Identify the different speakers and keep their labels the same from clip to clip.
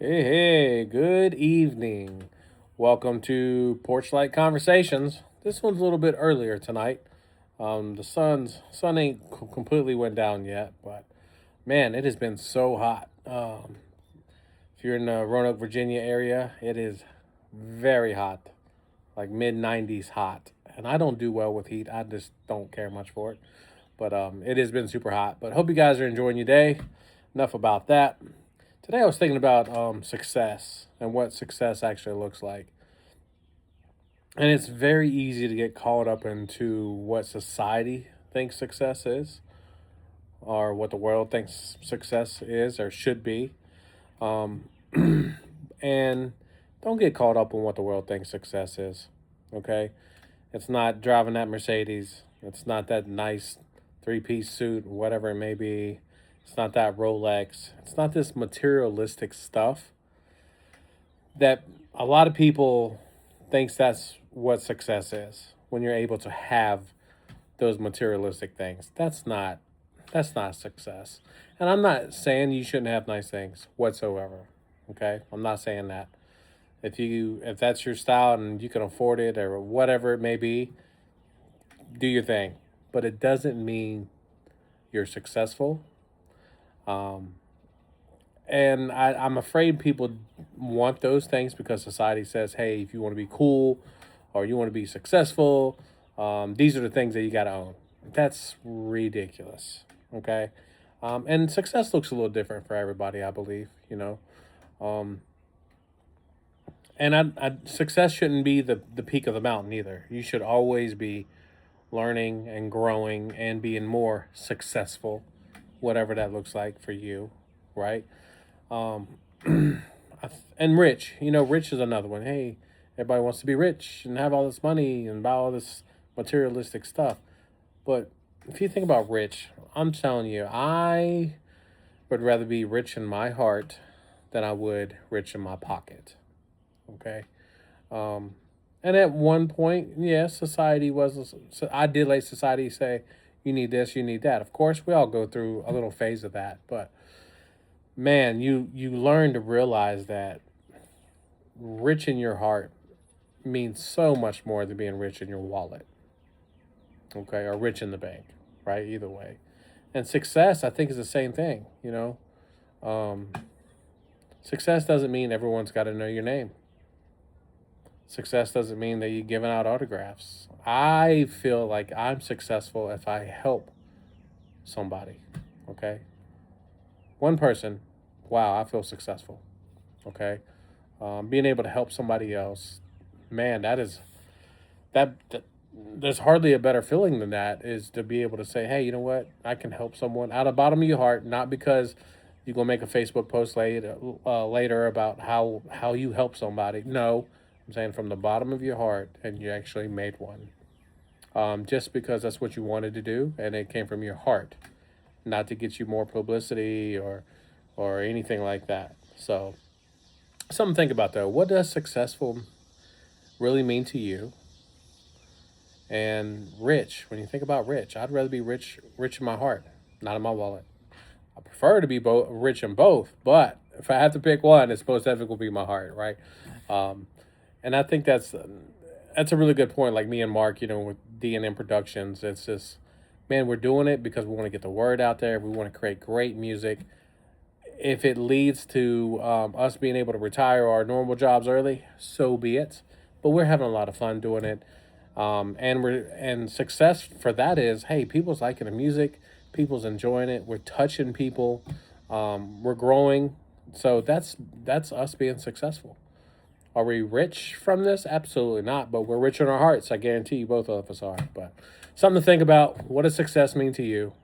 Speaker 1: Hey, good evening. Welcome to Porchlight Conversations. This one's a little bit earlier tonight. The sun ain't completely went down yet, but man, it has been so hot. If you're in the Roanoke, Virginia area, it is very hot, like mid 90s hot. And I don't do well with heat. I just don't care much for it. But it has been super hot. But hope you guys are enjoying your day. Enough about that. Today I was thinking about success and what success actually looks like. And it's very easy to get caught up into what society thinks success is or what the world thinks success is or should be. Um, and don't get caught up in what the world thinks success is. Okay? It's not driving that Mercedes. It's not that nice three-piece suit, whatever it may be. It's not that Rolex. It's not this materialistic stuff that a lot of people thinks that's what success is. When you're able to have those materialistic things, that's not success. And I'm not saying you shouldn't have nice things whatsoever. Okay, I'm not saying that. If that's your style and you can afford it or whatever it may be, do your thing. But it doesn't mean you're successful. Um, I'm afraid people want those things because society says, hey, if you want to be cool or you want to be successful, these are the things that you got to own. That's ridiculous. Okay. And success looks a little different for everybody, I believe, you know. Um, success shouldn't be the peak of the mountain either. You should always be learning and growing and being more successful, whatever that looks like for you, right? Um, and rich, rich is another one. Hey, everybody wants to be rich and have all this money and buy all this materialistic stuff. But if you think about rich, I'm telling you, I would rather be rich in my heart than I would rich in my pocket. Okay. Um, and at one point, yes, society was, I did let society say, you need this, you need that. Of course, we all go through a little phase of that. But man, you learn to realize that rich in your heart means so much more than being rich in your wallet, okay, or rich in the bank, right? Either way. And success, I think, is the same thing, Um, success doesn't mean everyone's got to know your name. Success doesn't mean that you're giving out autographs. I feel like I'm successful if I help somebody, okay? One person, wow, I feel successful, okay? Being able to help somebody else, man, that there's hardly a better feeling than that is to be able to say, hey, you know what? I can help someone out of the bottom of your heart, not because you're gonna make a Facebook post later about how you help somebody. No, I'm saying from the bottom of your heart, and you actually made one. Just because that's what you wanted to do, and it came from your heart, not to get you more publicity or anything like that. So, something to think about though. What does successful really mean to you? And rich, when you think about rich, I'd rather be rich in my heart, not in my wallet. I prefer to be rich in both, but if I have to pick one, it's most definitely be my heart, right? Um, and I think that's a really good point. Like me and Mark, with D&M Productions, it's just, man, we're doing it because we want to get the word out there. We want to create great music. If it leads to us being able to retire our normal jobs early, so be it. But we're having a lot of fun doing it. And success for that is, hey, people's liking the music, people's enjoying it, we're touching people, we're growing. So that's us being successful. Are we rich from this? Absolutely not, but we're rich in our hearts. I guarantee you both of us are. But something to think about. What does success mean to you?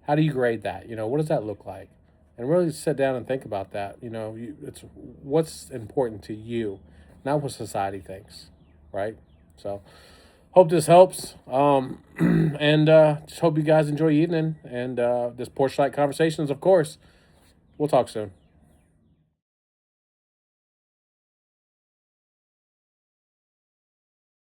Speaker 1: How do you grade that? What does that look like? And really sit down and think about that. It's what's important to you, not what society thinks, right? So hope this helps. And just hope you guys enjoy your evening. And this Porchlight Conversations, of course. We'll talk soon.